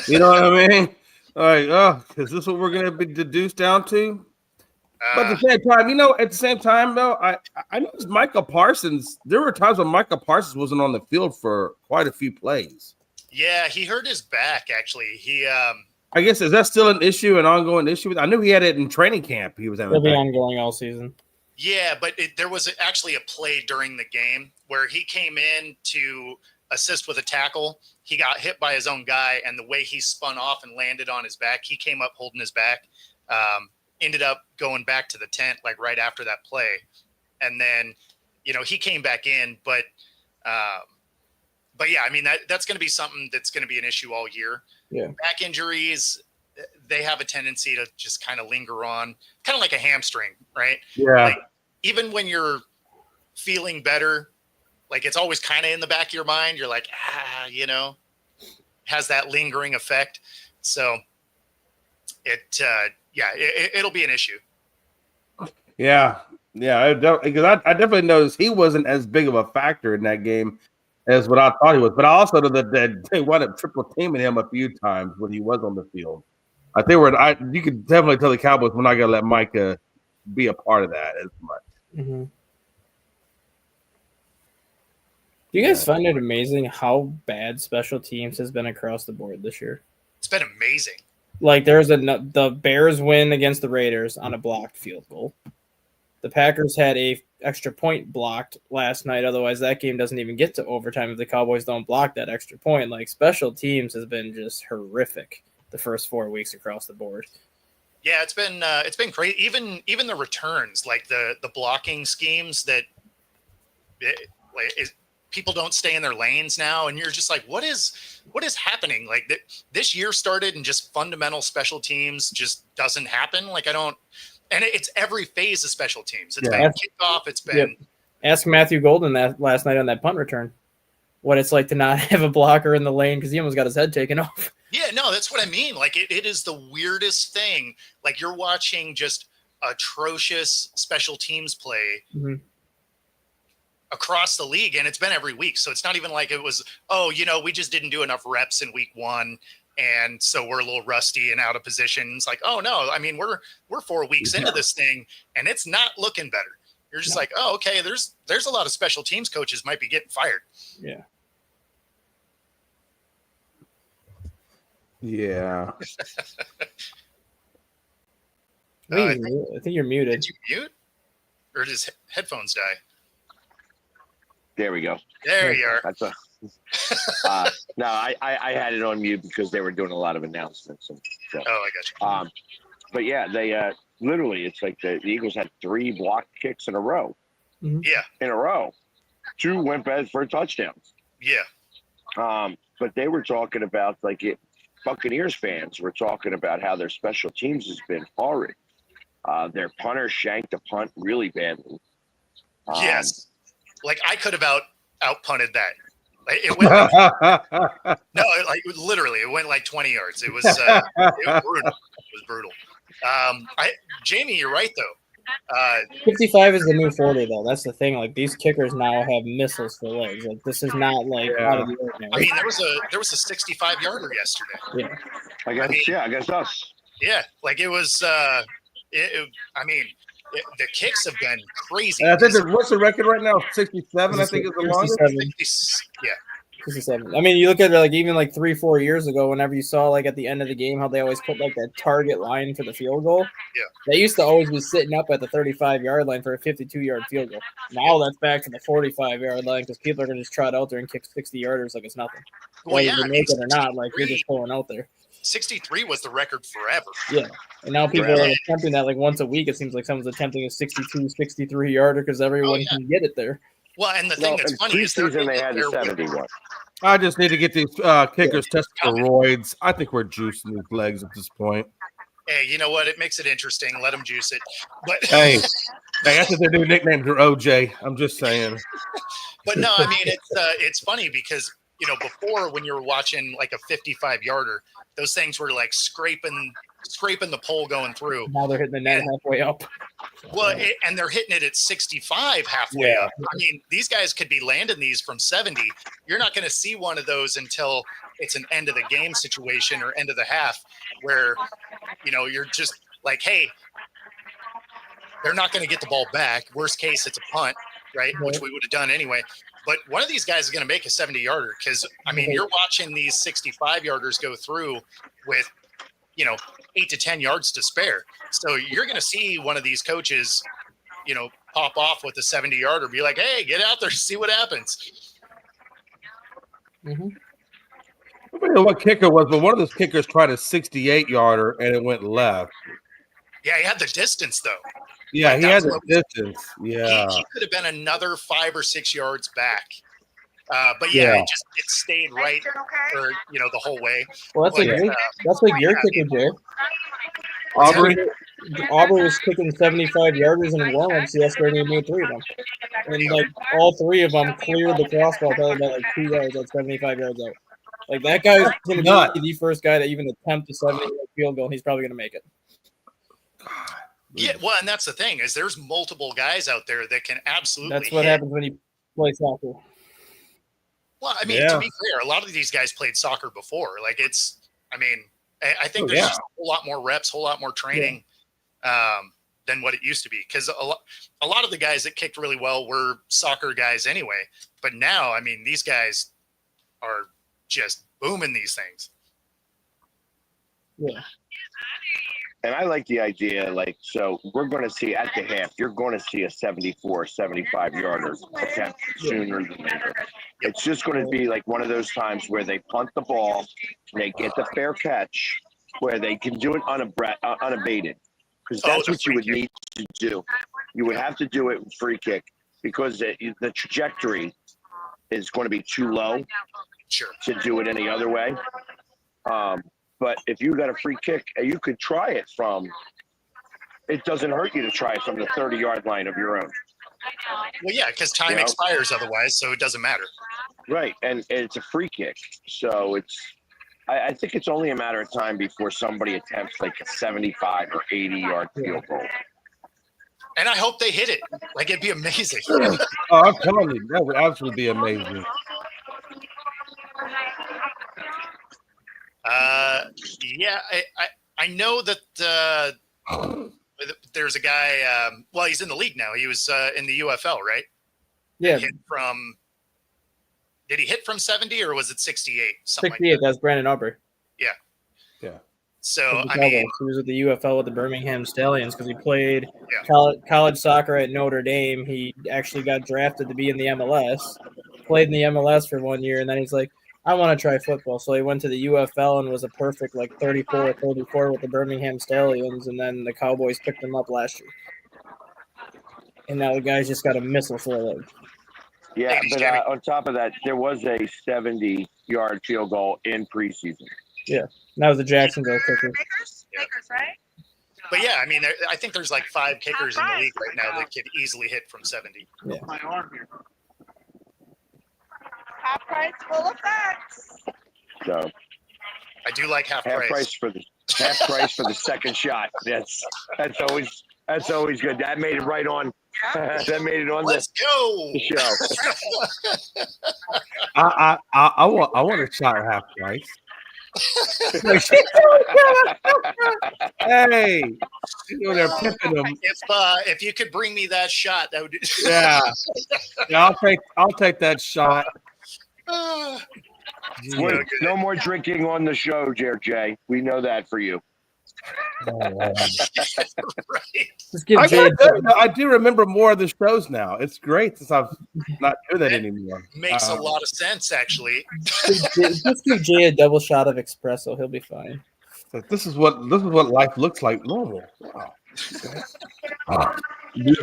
You know what I mean? All right. Is this what we're going to be deduced down to? But at the same time, though, I noticed Micah Parsons. There were times when Micah Parsons wasn't on the field for quite a few plays. Yeah, he hurt his back. Actually, I guess is that still an ongoing issue? I knew he had it in training camp. He was having. It'll be ongoing all season. Yeah, but there was actually a play during the game where he came in to assist with a tackle. He got hit by his own guy, and the way he spun off and landed on his back, he came up holding his back. Ended up going back to the tent like right after that play, and then he came back in, but yeah, I mean that's going to be something that's going to be an issue all year. Yeah, back injuries, they have a tendency to just kind of linger on, kind of like a hamstring, right? Yeah. Like, even when you're feeling better, like it's always kind of in the back of your mind. You're like, has that lingering effect. So it'll be an issue. Yeah. Because I definitely noticed he wasn't as big of a factor in that game as what I thought he was. But I also know that they wound up triple teaming him a few times when he was on the field. I think you could definitely tell the Cowboys we're not going to let Micah be a part of that as much. Mm-hmm. Do you guys find it amazing how bad special teams has been across the board this year? It's been amazing. Like the Bears win against the Raiders on a blocked field goal. The Packers had a extra point blocked last night. Otherwise, that game doesn't even get to overtime if the Cowboys don't block that extra point. Like, special teams has been just horrific the first 4 weeks across the board. Yeah, it's been great. Even the returns, like the blocking schemes that people don't stay in their lanes now, and you're just like, what is happening? Like this year started and just fundamental special teams just doesn't happen. Like and it's every phase of special teams. It's been kickoff. It's been. Yep. Ask Matthew Golden that last night on that punt return, what it's like to not have a blocker in the lane because he almost got his head taken off. Yeah, no, that's what I mean. Like it is the weirdest thing. Like you're watching just atrocious special teams play across the league, and it's been every week. So it's not even like it was, we just didn't do enough reps in week 1. And so we're a little rusty and out of position. It's like, oh no, I mean, we're 4 weeks into this thing and it's not looking better. You're just like, oh, okay, there's a lot of special teams coaches might be getting fired. Yeah. Yeah. I think you're muted. Did you mute? Or does headphones die? There we go. There you are. That's no, I had it on mute because they were doing a lot of announcements. And so, I got you. But yeah, they literally, it's like the Eagles had 3 blocked kicks in a row. Mm-hmm. Yeah. In a row. 2 went bad for touchdowns. Yeah. But they were talking about Buccaneers fans were talking about how their special teams has been horrid. Their punter shanked a punt really badly. Yes. Like I could have out punted that. Like, it went literally, it went like 20 yards. It was brutal. It was brutal. Jamie, you're right though. 55 is the new 40 though. That's the thing. Like these kickers now have missiles for legs. Like this is not like out of the ordinary. I mean, there was a 65 yarder yesterday. Yeah. Against us. Yeah, like it was. The kicks have been crazy. And I think what's the record right now? 67, I think is the longest. 67. I mean, you look at it like even like 3-4 years ago, whenever you saw like at the end of the game how they always put like that target line for the field goal. Yeah. They used to always be sitting up at the 35-yard line for a 52-yard field goal. Now that's back to the 45-yard line because people are going to just trot out there and kick 60-yarders like it's nothing. Well, whether they make it or not, like you're just pulling out there. 63 was the record forever. Yeah. And now people are attempting that like once a week. It seems like someone's attempting a 62, 63 yarder because everyone can get it there. Well, and the thing that's funny is they had a 71. I just need to get these kickers tested for roids. I think we're juicing these legs at this point. Hey, you know what? It makes it interesting. Let them juice it. But hey, that's what their new nickname for OJ. I'm just saying. But no, I mean it's funny because before when you were watching like a 55-yarder, those things were like scraping the pole going through. Now they're hitting the net halfway up. Well, and they're hitting it at 65 halfway up. I mean, these guys could be landing these from 70. You're not going to see one of those until it's an end of the game situation or end of the half where, you're just like, hey, they're not going to get the ball back. Worst case, it's a punt, right? Which we would have done anyway. But one of these guys is going to make a 70-yarder because, I mean, you're watching these 65-yarders go through with, 8 to 10 yards to spare. So you're going to see one of these coaches, pop off with a 70-yarder, be like, hey, get out there, see what happens. Mm-hmm. I don't know what kicker was, but one of those kickers tried a 68-yarder and it went left. Yeah, he had the distance though. Yeah, Like, he had that's the distance. Yeah. He could have been another 5 or 6 yards back. But yeah, it stayed right for the whole way. Well, that's like your kicker, Jay. Aubrey was kicking 75 yarders in warm-ups yesterday, and he made 3 of them. And like all 3 of them cleared the crossbar probably by like 2 yards at 75 yards out. Like that guy's going to be the first guy to even attempt a 70-yard field goal, and he's probably going to make it. Yeah, well, and that's the thing is there's multiple guys out there that can absolutely. That's what happens when you play soccer. Well, I mean, to be fair, a lot of these guys played soccer before. Like I think there's just a whole lot more reps, whole lot more training than what it used to be. Because a lot of the guys that kicked really well were soccer guys anyway. But now, I mean, these guys are just booming these things. Yeah. And I like the idea, like, so we're going to see at the half, you're going to see a 74, 75-yarder attempt sooner than later. It's just going to be like one of those times where they punt the ball, they get the fair catch, where they can do it unabated. Because that's what you would need to do. You would have to do it with free kick because the trajectory is going to be too low to do it any other way. But if you got a free kick, you could try it it doesn't hurt you to try it from the 30-yard line of your own. Well, yeah, because time expires otherwise, so it doesn't matter. Right, and it's a free kick. So I think it's only a matter of time before somebody attempts like a 75 or 80-yard field goal. And I hope they hit it. Like, it'd be amazing. Oh, I'm telling you, that would absolutely be amazing. Yeah, I know that there's a guy. Well, he's in the league now. He was in the UFL, right? Yeah. Did he hit from 70 or was it 68? 68. Like that's Brandon Aubrey. Yeah. Yeah. So I mean, he was at the UFL with the Birmingham Stallions because he played college soccer at Notre Dame. He actually got drafted to be in the MLS. Played in the MLS for 1 year, and then he's like, I want to try football. So he went to the UFL and was a perfect 34 or 34 with the Birmingham Stallions, and then the Cowboys picked him up last year. And now the guy's just got a missile for a leg. Yeah, but on top of that, there was a 70-yard field goal in preseason. Yeah, that was the Jacksonville kicker. Kickers, right? But yeah, I mean, I think there's 5 kickers in the league right now that could easily hit from 70. Yeah. My arm here. Half price, full effects. So I do like half price price for the second shot. That's always good. That made it right on. That made it on Let's go. the show. I want a shot at half price. Hey, they're pimping them. If you could bring me that shot, that would. Yeah, I'll take that shot. No more drinking on the show, Jay. We know that for you. Right. I do remember more of the shows now. It's great since I've not do that anymore. Makes a lot of sense, actually. Just give Jay a double shot of espresso. He'll be fine. This is what life looks like normal. Wow.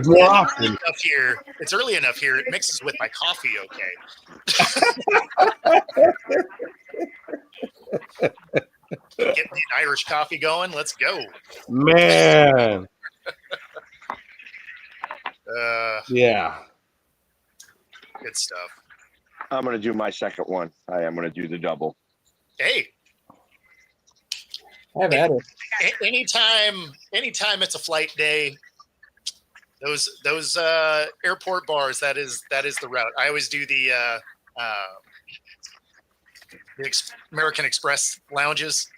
More often. It's early enough here. It mixes with my coffee. Okay. Get the Irish coffee going. Let's go, man. Yeah. Good stuff. I'm going to do my second one. I am going to do the double. Hey. I've had it. Anytime it's a flight day, those airport bars, that is the route. I always do the American Express lounges.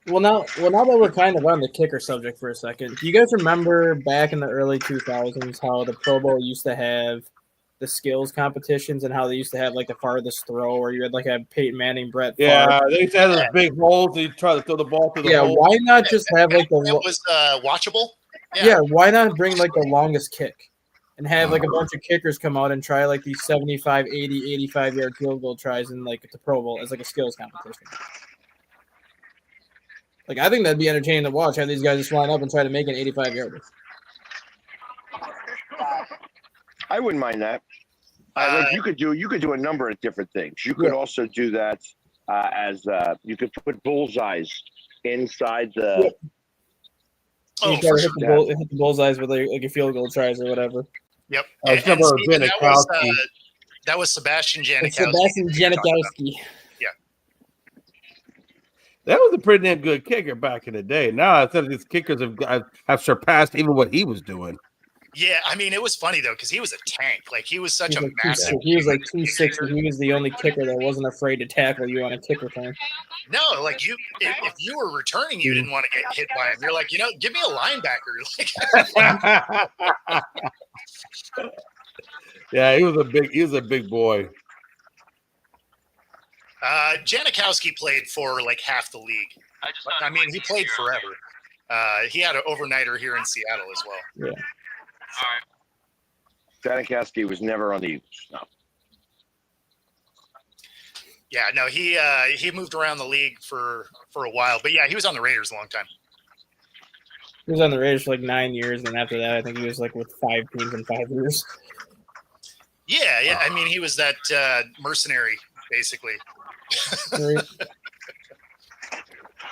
Well, now that we're kind of on the kicker subject for a second, do you guys remember back in the early 2000s how the Pro Bowl used to have the skills competitions and how they used to have the farthest throw, where you had a Peyton Manning, Brett Favre? Yeah, they used to have those big holes. You try to throw the ball through the hole. Why not just have it was watchable? Yeah, why not bring the longest kick? and have like a bunch of kickers come out and try like these 75, 80, 85-yard field goal tries in like the Pro Bowl as like a skills competition. Like I think that'd be entertaining to watch. Have these guys just line up and try to make an 85-yarder. I wouldn't mind that. Like you could do a number of different things. You could also do that as you could put bullseyes inside the. Oh, you for hit the bullseyes with like a field goal tries or whatever. Yep. That was Sebastian Janikowski. Sebastian Janikowski. Yeah. That was a pretty damn good kicker back in the day. Now I think these kickers have surpassed even what he was doing. Yeah, I mean, it was funny though because he was a tank. Like he was such a massive. He was like 260. He was the only kicker that wasn't afraid to tackle you on a kick return. No, like if you were returning, you didn't want to get hit by him. You're like, give me a linebacker. Yeah, he was a big boy. Janikowski played for like half the league. I mean, he played forever. He had an overnighter here in Seattle as well. Yeah. Janikowski was never on the Eagles. No. Yeah, no, he moved around the league for a while, but yeah, he was on the Raiders a long time. He was on the Raiders for like 9 years, and after that, I think he was like with 5 teams in 5 years. Yeah. I mean, he was that mercenary, basically.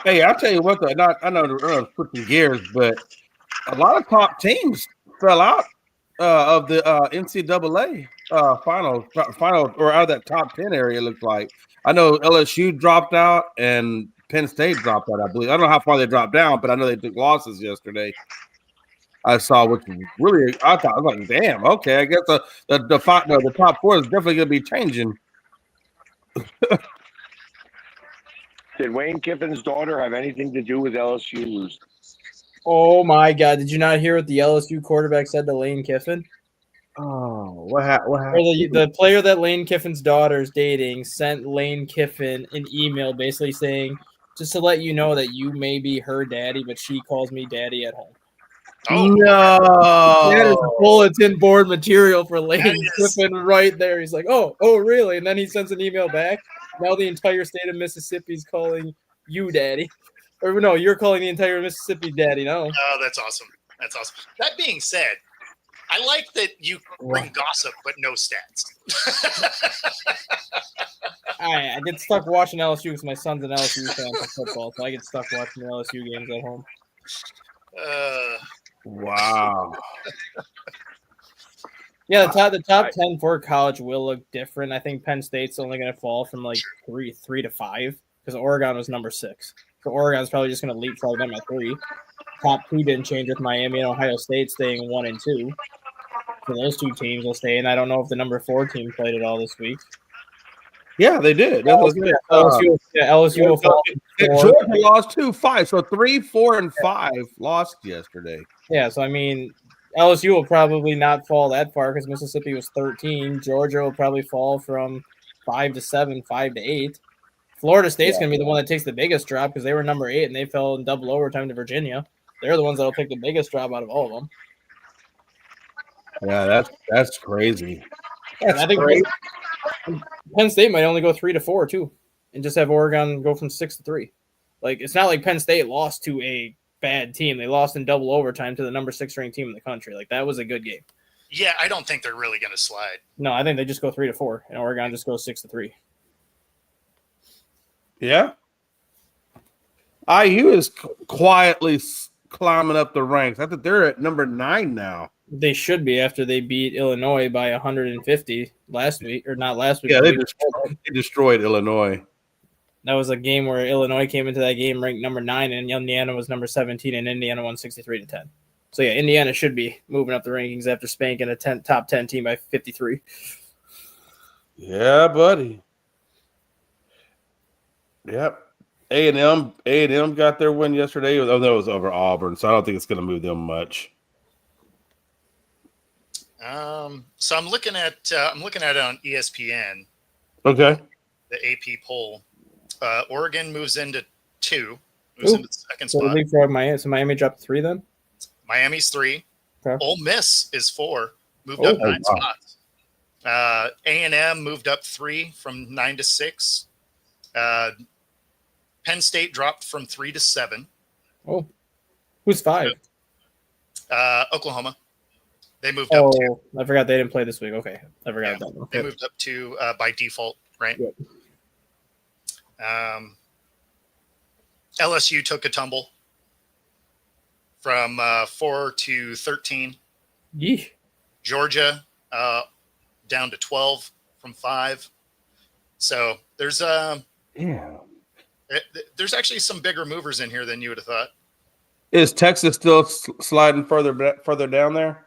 Hey, I'll tell you what. I know we're switching gears, but a lot of top teams fell out of the NCAA final or out of that top 10 area. It looks like. I know LSU dropped out and Penn State dropped out. I believe. I don't know how far they dropped down, but I know they took losses yesterday. I saw, which really I thought I was like, damn, okay. I guess the top 4 is definitely going to be changing. Did Wayne Kiffin's daughter have anything to do with LSU losing? Oh my God! Did you not hear what the LSU quarterback said to Lane Kiffin? Oh, what happened? The player that Lane Kiffin's daughter is dating sent Lane Kiffin an email basically saying, just to let you know that you may be her daddy, but she calls me daddy at home. Oh no! That is bulletin board material for Lane Kiffin right there. He's like, oh, really? And then he sends an email back. Now the entire state of Mississippi is calling you daddy. Or no, you're calling the entire Mississippi daddy now. Oh, that's awesome. That's awesome. That being said, I like that you bring gossip but no stats. I get stuck watching LSU because my son's an LSU fan for football, so I get stuck watching the LSU games at home. Wow. Yeah, the top 10 for college will look different. I think Penn State's only going to fall from like 3 to 5 because Oregon was number 6. So Oregon's probably just going to leapfrog them at 3. Top 2 didn't change with Miami and Ohio State staying 1 and 2. So those 2 teams will stay. And I don't know if the number 4 team played at all this week. Yeah, they did. LSU will fall. Georgia lost 2-5. So 3, 4, and 5 lost yesterday. Yeah, so I mean, LSU will probably not fall that far because Mississippi was 13. Georgia will probably fall from 5 to 7, 5 to 8. Florida State's going to be the one that takes the biggest drop because they were number 8 and they fell in double overtime to Virginia. They're the ones that will take the biggest drop out of all of them. Yeah, that's crazy. I think crazy. Penn State might only go 3 to 4 too, and just have Oregon go from 6 to 3. Like it's not like Penn State lost to a bad team; they lost in double overtime to the number 6 ranked team in the country. Like that was a good game. Yeah, I don't think they're really going to slide. No, I think they just go 3 to 4, and Oregon just goes 6 to 3. Yeah. IU is quietly climbing up the ranks. I think they're at number 9 now. They should be after they beat Illinois by 150 last week, or not last week. Yeah, they destroyed Illinois. That was a game where Illinois came into that game ranked number 9, and Indiana was number 17, and Indiana won 63-10. So yeah, Indiana should be moving up the rankings after spanking a top 10 team by 53. Yeah, buddy. Yep. A&M got their win yesterday. Oh, that was over Auburn, so I don't think it's going to move them much. So I'm looking at it on ESPN. Okay. The AP poll. Oregon moves into 2. Moves into the second so spot. Miami dropped 3 then? Miami's 3. Okay. Ole Miss is 4. moved up 9 wow. spots. A&M moved up 3 from 9 to 6. Penn State dropped from 3 to 7. Oh, who's 5? Oklahoma. They moved up to. Oh, I forgot they didn't play this week. Okay, I forgot Yeah, that one. they Okay. moved up to by default, right? Yep. LSU took a tumble from 4 to 13. Yeesh. Georgia down to 12 from 5. So there's there's actually some bigger movers in here than you would have thought. Is Texas still sliding further down there?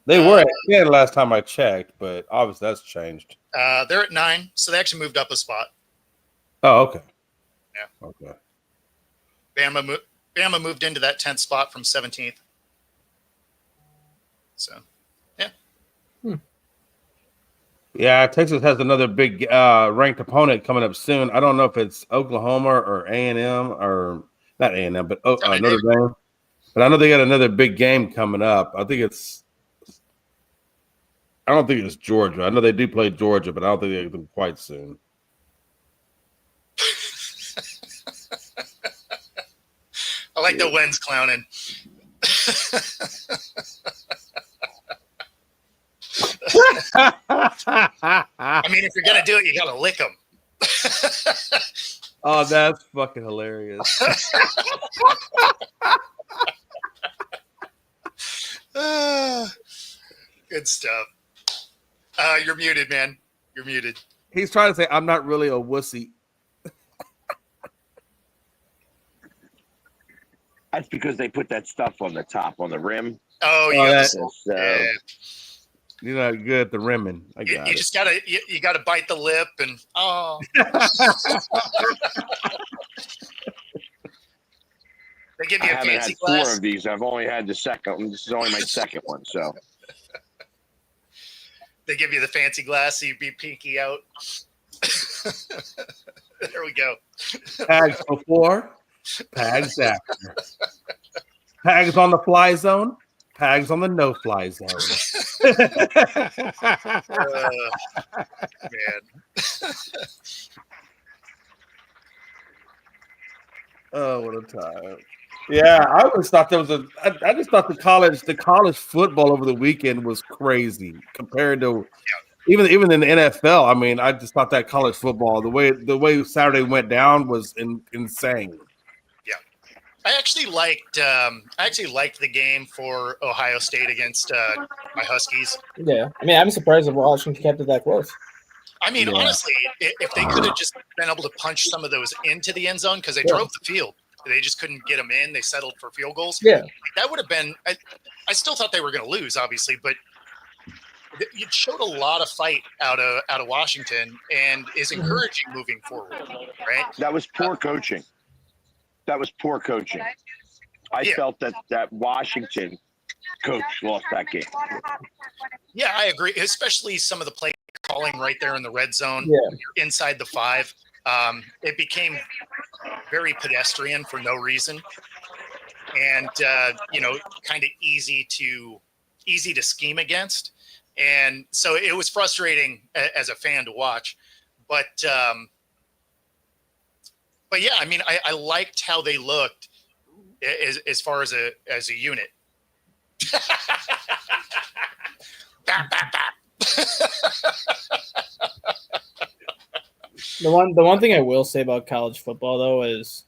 They were at 10 last time I checked, but obviously that's changed. They're at 9, so they actually moved up a spot. Oh, okay. Yeah. Okay. Bama moved into that 10th spot from 17th. So, yeah. Yeah, Texas has another big ranked opponent coming up soon. I don't know if it's Oklahoma or A&M or not A&M, but Notre Dame. But I know they got another big game coming up. I don't think it's Georgia. I know they do play Georgia, but I don't think they get them quite soon. I like the Wens clowning. I mean, if you're going to do it, you got to lick them. Oh, that's fucking hilarious. Good stuff. You're muted, man. You're muted. He's trying to say, I'm not really a wussy. That's because they put that stuff on the top, on the rim. Oh, yeah. yeah. You're not good at the rimming. I got You it. just gotta you gotta bite the lip and they give I you a haven't had fancy 4 glass. of these. I've only had the second one. This is only my second one. So They give you the fancy glass so you be pinky out. There we go. Pags before, Pags after. Pags on the fly zone, Pags on the no-fly zone. Man. Oh, what a time! Yeah, I always thought there was I just thought the college football over the weekend was crazy compared to even in the NFL. I mean, I just thought that college football the way Saturday went down was insane. Yeah, I actually liked the game for Ohio State against my Huskies. Yeah, I mean, I'm surprised that Washington kept it that close. I mean, Yeah. honestly, if they could have just been able to punch some of those into the end zone because they drove the field, they just couldn't get them in. They settled for field goals. Yeah, That would have been. I still thought they were going to lose, obviously, but you showed a lot of fight out of Washington, and is encouraging moving forward. Right? that was poor coaching. I felt that Washington coach lost that game. Yeah, I agree. Especially some of the play calling right there in the red zone, yeah. inside the 5. It became very pedestrian for no reason, and kind of easy to scheme against. And so it was frustrating as a fan to watch, but yeah, I mean, I liked how they looked as far as a unit. Bap, bap, bap. The one thing I will say about college football though is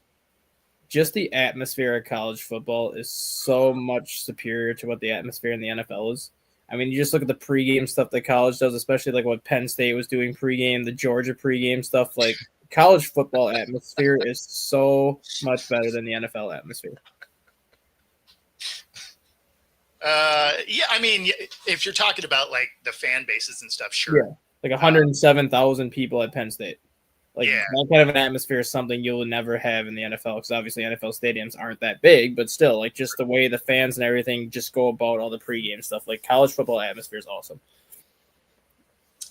just the atmosphere of college football is so much superior to what the atmosphere in the NFL is. I mean, you just look at the pregame stuff that college does, especially like what Penn State was doing pregame, the Georgia pregame stuff. Like college football atmosphere is so much better than the NFL atmosphere. Yeah, I mean, if you're talking about like the fan bases and stuff, sure. Yeah, like 107,000 people at Penn State. Like that kind of an atmosphere is something you'll never have in the NFL because obviously NFL stadiums aren't that big, but still, like just the way the fans and everything just go about all the pregame stuff. Like college football atmosphere is awesome.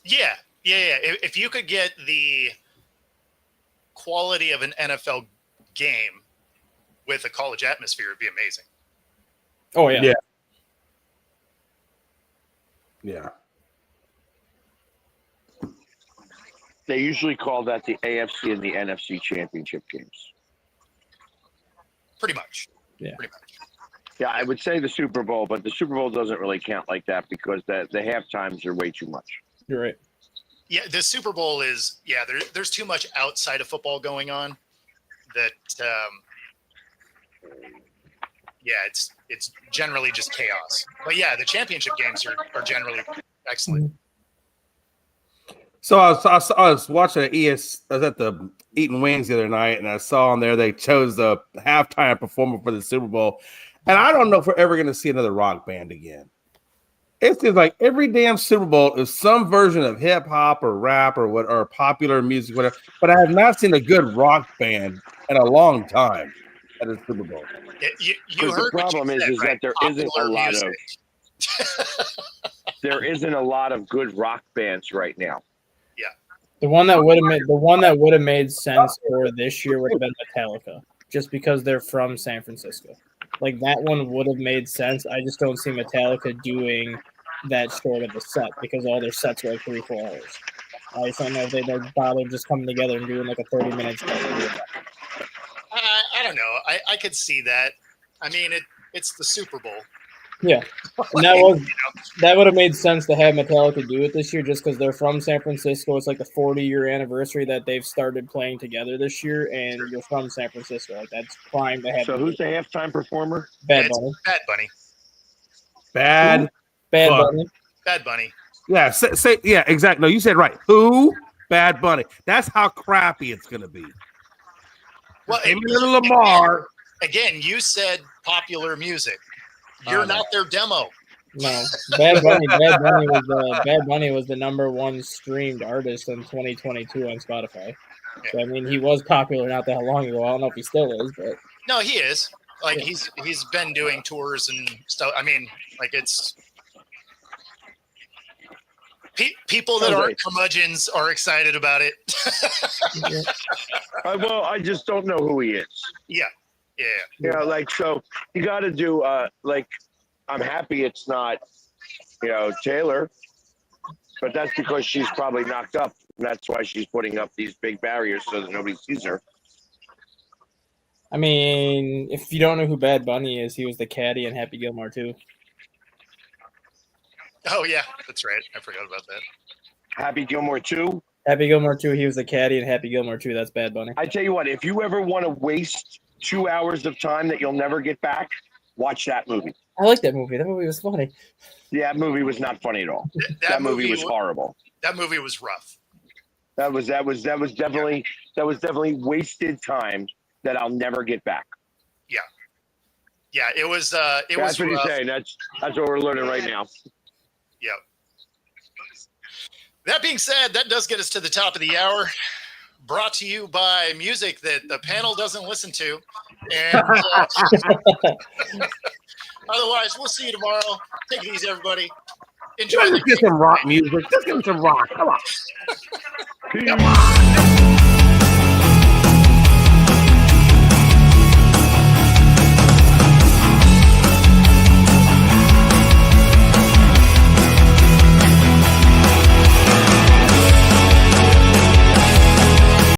Yeah. If you could get the quality of an NFL game with a college atmosphere, it'd be amazing. Oh yeah. Yeah. They usually call that the AFC and the NFC championship games. Pretty much. Yeah. Pretty much. Yeah, I would say the Super Bowl, but the Super Bowl doesn't really count like that because the half times are way too much. You're right. Yeah, the Super Bowl is there's too much outside of football going on that it's generally just chaos. But yeah, the championship games are generally excellent. So I was watching I was at the eating wings the other night, and I saw on there they chose the halftime performer for the Super Bowl. And I don't know if we're ever going to see another rock band again. It seems like every damn Super Bowl is some version of hip hop or rap or popular music, whatever. But I have not seen a good rock band in a long time at a Super Bowl. You heard the problem what you is said, right? that there isn't a lot of good rock bands right now. The one that would have made sense for this year would have been Metallica, just because they're from San Francisco. Like that one would have made sense. I just don't see Metallica doing that short of a set because all their sets are like 3-4 hours. I just don't know if they'd bother just coming together and doing like a 30-minute set. I don't know. I could see that. I mean, it's the Super Bowl. Yeah, and that would have made sense to have Metallica do it this year, just because they're from San Francisco. It's like the 40-year anniversary that they've started playing together this year, and you're from San Francisco. Like that's prime to have. So who's the halftime performer? Bad Bunny. Bad Bunny. Bad Bunny. Bad Bunny. Yeah, say yeah, exactly. No, you said right. Who? Bad Bunny. That's how crappy it's going to be. Well, Lamar. Again, you said popular music. You're not their demo. No, Bad Bunny was the number one streamed artist in 2022 on Spotify. So I mean, he was popular not that long ago. I don't know if he still is, but no, he is. Like he's been doing tours and stuff. I mean, like it's people that aren't curmudgeons are excited about it. Well, I just don't know who he is. Yeah. Like so, you got to do like. I'm happy it's not, Taylor, but that's because she's probably knocked up. And that's why she's putting up these big barriers so that nobody sees her. I mean, if you don't know who Bad Bunny is, he was the caddy in Happy Gilmore too. Oh yeah, that's right. I forgot about that. Happy Gilmore 2? Happy Gilmore 2, he was the caddy in Happy Gilmore 2. That's Bad Bunny. I tell you what, if you ever want to waste 2 hours of time that you'll never get back, watch that movie. I like that movie. That movie was funny. Yeah, that movie was not funny at all. That movie was horrible. That movie was rough. That was definitely wasted time that I'll never get back. Yeah, it was. That's was what rough. he's saying. That's what we're learning right now. Yep. That being said, that does get us to the top of the hour. Brought to you by music that the panel doesn't listen to. And otherwise, we'll see you tomorrow. Take it easy, everybody. Enjoy. Let's get some rock music. Let's get some rock. Come on. Peace.